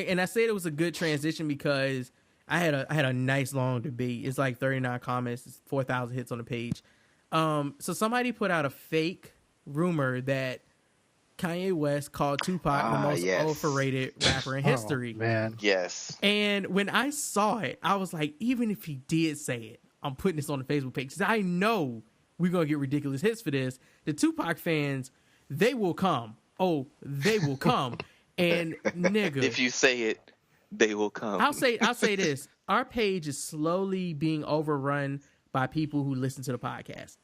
and I said it was a good transition because I had a nice long debate. It's like 39 comments, it's 4,000 hits on the page. So somebody put out a fake rumor that Kanye West called Tupac the most overrated rapper in history. Oh, man. Yes. And when I saw it, I was like, even if he did say it, I'm putting this on the Facebook page because I know we're going to get ridiculous hits for this. The Tupac fans, they will come. Oh, they will come. And nigga, if you say it, they will come. I'll say this. Our page is slowly being overrun by people who listen to the podcast.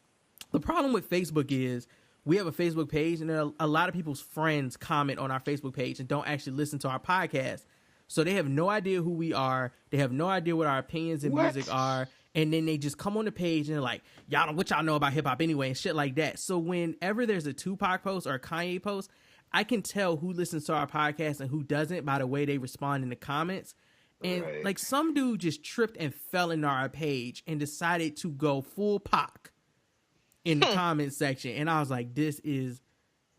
The problem with Facebook is we have a Facebook page, and a lot of people's friends comment on our Facebook page and don't actually listen to our podcast. So they have no idea who we are. They have no idea what our opinions and music are. And then they just come on the page and they're like, what y'all know about hip hop anyway, and shit like that. So whenever there's a Tupac post or a Kanye post, I can tell who listens to our podcast and who doesn't by the way they respond in the comments. And like some dude just tripped and fell into our page and decided to go full Pac in the comment section. And I was like, this is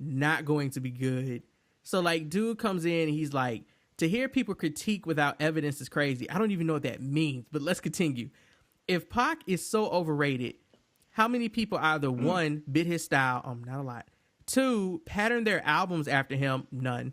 not going to be good. So like dude comes in and he's like, to hear people critique without evidence is crazy. I don't even know what that means, but let's continue. If Pac is so overrated, how many people either one, bit his style, not a lot, two, pattern their albums after him, none.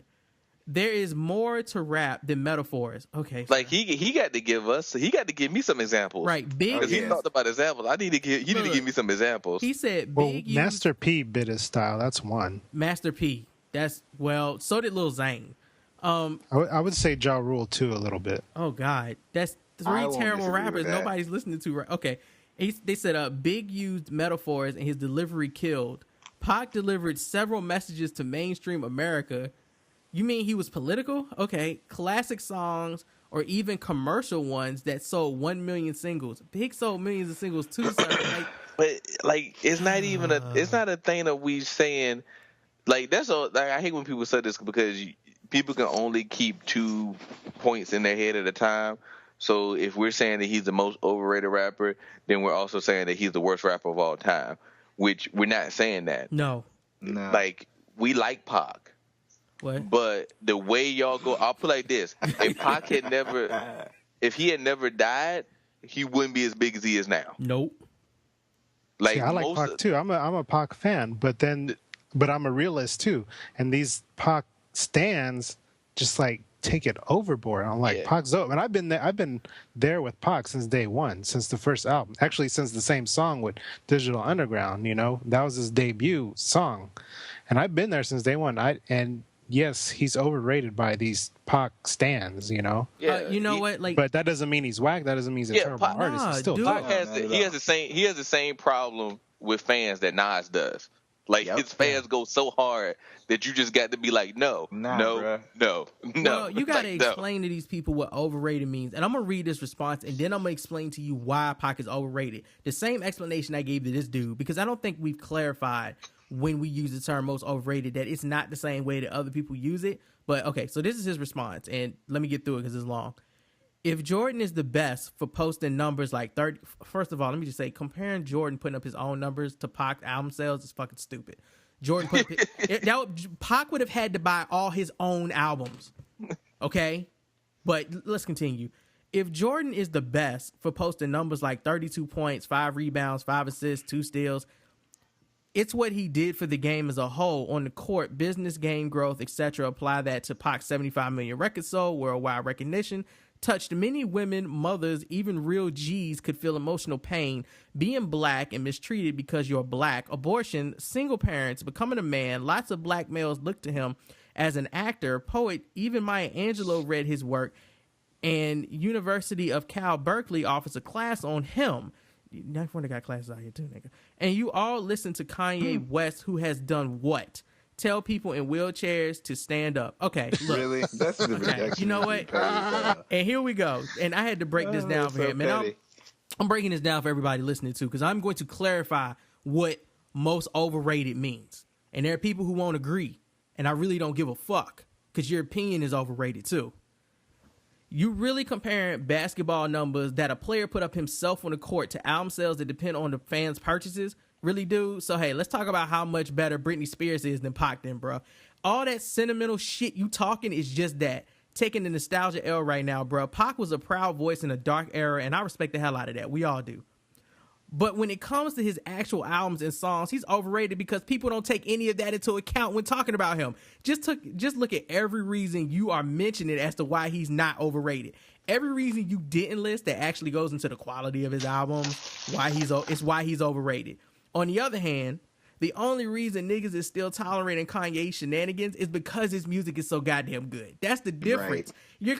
There is more to rap than metaphors. Okay. Like he got to give me some examples. Right. Big. Because he talked about examples. He need to give me some examples. He said Big. Well, Master P bit his style. That's one. Master P. So did Lil Zane. I would say Ja Rule too a little bit. Oh God. That's three terrible rappers nobody's listening to. Right. Okay. They said Big used metaphors and his delivery killed. Pac delivered several messages to mainstream America. You mean he was political? Okay. Classic songs or even commercial ones that sold 1 million singles. Big sold millions of singles too. So but like, it's not even it's not a thing that we saying. Like that's all. Like, I hate when people say this because people can only keep 2 points in their head at a time. So if we're saying that he's the most overrated rapper, then we're also saying that he's the worst rapper of all time. Which we're not saying that. No. Like we like Pac. What? But the way y'all go, I'll put it like this: if Pac if he had never died, he wouldn't be as big as he is now. Nope. Like I like Pac too. I'm a Pac fan, but I'm a realist too. And these Pac stans just like take it overboard. I'm like, Pac's over. And I've been there with Pac since day one, since the first album. Actually, since the same song with Digital Underground. That was his debut song, and I've been there since day one. Yes, he's overrated by these Pac stans, Yeah, you know what? Like, but that doesn't mean he's whack. That doesn't mean he's a terrible artist. He's still Pac he has the same problem with fans that Nas does. Like his fans go so hard that you just got to be like, no. Well, you got to explain to these people what overrated means, and I'm gonna read this response, and then I'm gonna explain to you why Pac is overrated. The same explanation I gave to this dude, because I don't think we've clarified when we use the term most overrated that it's not the same way that other people use it. But okay, so this is his response, and let me get through it because it's long. If Jordan is the best for posting numbers like 30, first of all, let me just say, comparing Jordan putting up his own numbers to Pac album sales is fucking stupid. Jordan Pac would have had to buy all his own albums. Okay? But let's continue. If Jordan is the best for posting numbers like 32 points, 5 rebounds, 5 assists, 2 steals, it's what he did for the game as a whole on the court, business, game growth, etc. Apply that to Pac's 75 million records sold, worldwide recognition, touched many women, mothers, even real G's could feel emotional pain, being black and mistreated because you're black, abortion, single parents, becoming a man. Lots of black males look to him as an actor, poet. Even Maya Angelou read his work, and University of Cal Berkeley offers a class on him. Not one that got classes out here too, nigga. And you all listen to Kanye West, who has done what? Tell people in wheelchairs to stand up. Okay, look. Really? That's the okay. You know what? And here we go. And I had to break this down for him. And I'm breaking this down for everybody listening too, because I'm going to clarify what most overrated means. And there are people who won't agree, and I really don't give a fuck, because your opinion is overrated too. You really comparing basketball numbers that a player put up himself on the court to album sales that depend on the fans' purchases? Really, dude? So, hey, let's talk about how much better Britney Spears is than Pac then, bro. All that sentimental shit you talking is just that. taking the nostalgia L right now, bro. Pac was a proud voice in a dark era, and I respect the hell out of that. We all do. But when it comes to his actual albums and songs, he's overrated because people don't take any of that into account when talking about him. Just look at every reason you are mentioning as to why he's not overrated. Every reason you didn't list that actually goes into the quality of his albums, why he's overrated. On the other hand, the only reason niggas is still tolerating Kanye shenanigans is because his music is so goddamn good. That's the difference. Right.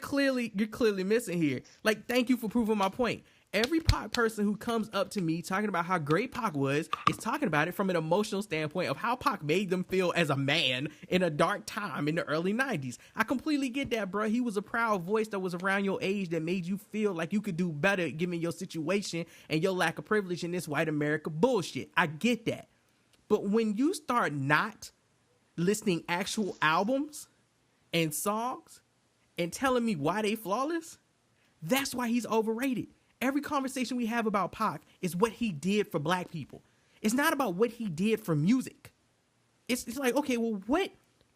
You're clearly missing here. Like, thank you for proving my point. Every Pac person who comes up to me talking about how great Pac was is talking about it from an emotional standpoint of how Pac made them feel as a man in a dark time in the early 90s. I completely get that, bro. He was a proud voice that was around your age that made you feel like you could do better given your situation and your lack of privilege in this white America bullshit. I get that. But when you start not listing actual albums and songs and telling me why they flawless, that's why he's overrated. Every conversation we have about Pac is what he did for black people. It's not about what he did for music. It's like, okay, well,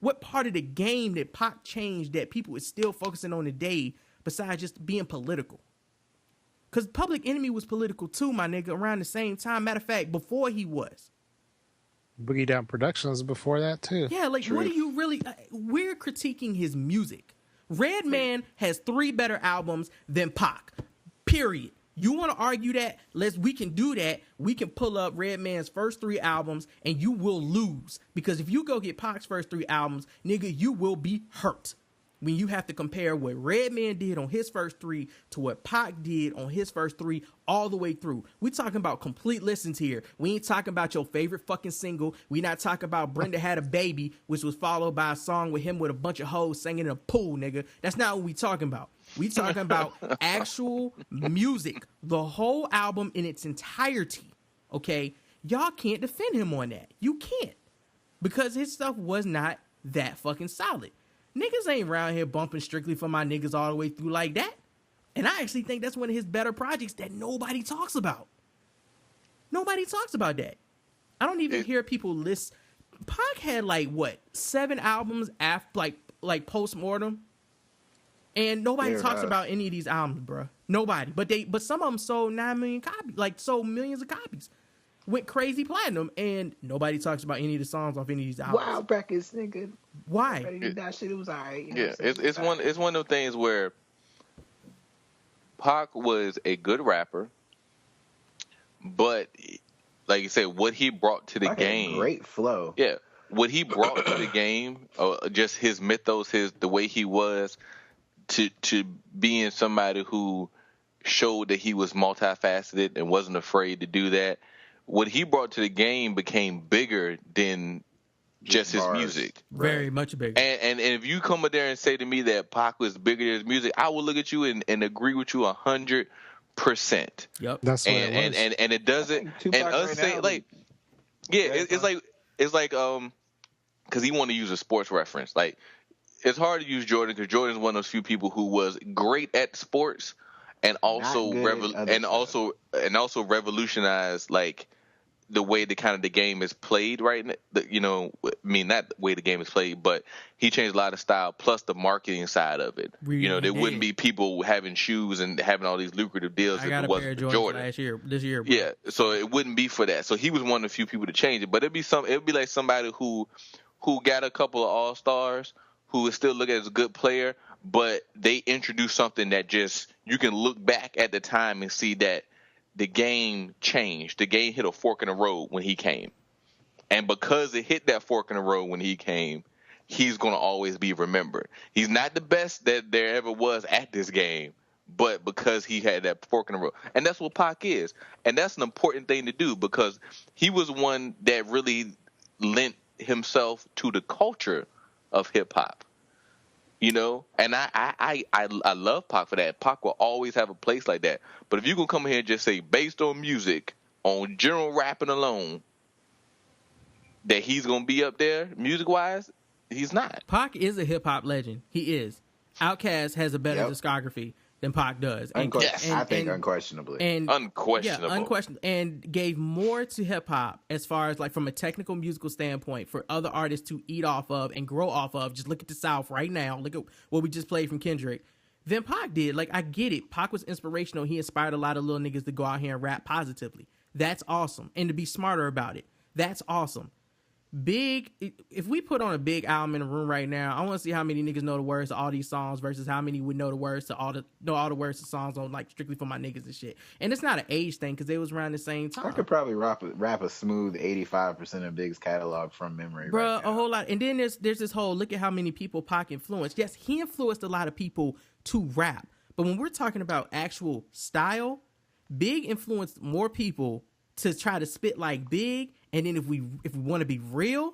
what part of the game did Pac change that people is still focusing on today besides just being political? Because Public Enemy was political too, my nigga, around the same time. Matter of fact, before he was. Boogie Down Productions before that too. Yeah, like, True. What do you really... we're critiquing his music. Redman has 3 better albums than Pac. Period. You want to argue that? We can do that. We can pull up Redman's first 3 albums and you will lose. Because if you go get Pac's first 3 albums, nigga, you will be hurt. When you have to compare what Redman did on his first 3 to what Pac did on his first 3 all the way through. We talking about complete listens here. We ain't talking about your favorite fucking single. We not talking about Brenda Had a Baby, which was followed by a song with him with a bunch of hoes singing in a pool, nigga. That's not what we talking about. We talking about actual music, the whole album in its entirety, okay? Y'all can't defend him on that. You can't. Because his stuff was not that fucking solid. Niggas ain't around here bumping Strictly for My Niggas all the way through like that. And I actually think that's one of his better projects that nobody talks about. Nobody talks about that. I don't even hear people list. Pac had 7 albums after like post-mortem. And nobody talks about any of these albums, bro. Nobody. But some of them sold 9 million copies, sold millions of copies. Went crazy platinum, and nobody talks about any of the songs off any of these albums. Wild Brackets, nigga. Why? That shit, it was alright. It's one of those things where Pac was a good rapper, but like you said, what he brought to the Pac game, had great flow. Yeah, what he brought to the game, just his mythos, the way he was, to being somebody who showed that he was multifaceted and wasn't afraid to do that. What he brought to the game became bigger than just his music. Very much bigger. And if you come up there and say to me that Pac was bigger than his music, I will look at you and agree with you 100%. Yep. That's what it was. And it doesn't. And us saying it's like because he wanted to use a sports reference. Like, it's hard to use Jordan because Jordan's one of those few people who was great at sports and also revolutionized the way the game is played right now. Not the way the game is played, but he changed a lot of style plus the marketing side of it. Really there wouldn't be people having shoes and having all these lucrative deals if it wasn't for Jordan. This year. Bro. Yeah, so it wouldn't be for that. So he was one of the few people to change it. But it'd be like somebody who got a couple of all-stars, who is still looked at as a good player, but they introduced something that just you can look back at the time and see that the game changed. The game hit a fork in the road when he came. And because it hit that fork in the road when he came, he's going to always be remembered. He's not the best that there ever was at this game, but because he had that fork in the road. And that's what Pac is. And that's an important thing to do because he was one that really lent himself to the culture of hip-hop. And I love Pac for that. Pac will always have a place like that. But if you can come here and just say, based on music, on general rapping alone, that he's going to be up there music-wise, he's not. Pac is a hip-hop legend. He is. Outkast has a better discography. than Pac does. I think unquestionably. Unquestionable. And gave more to hip hop as far as like from a technical musical standpoint for other artists to eat off of and grow off of. Just look at the South right now. Look at what we just played from Kendrick. Than Pac did. Like, I get it. Pac was inspirational. He inspired a lot of little niggas to go out here and rap positively. That's awesome. And to be smarter about it. That's awesome. Big, if we put on a Big album in a room right now, I want to see how many niggas know the words to all these songs versus how many would know the words to all the words to songs on like Strictly for My Niggas and shit. And it's not an age thing because they was around the same time. I could probably rap a smooth 85% of Big's catalog from memory. Bruh, right now. A whole lot. And then there's this whole look at how many people Pac influenced. Yes, he influenced a lot of people to rap. But when we're talking about actual style, Big influenced more people to try to spit like Big. And then if we want to be real,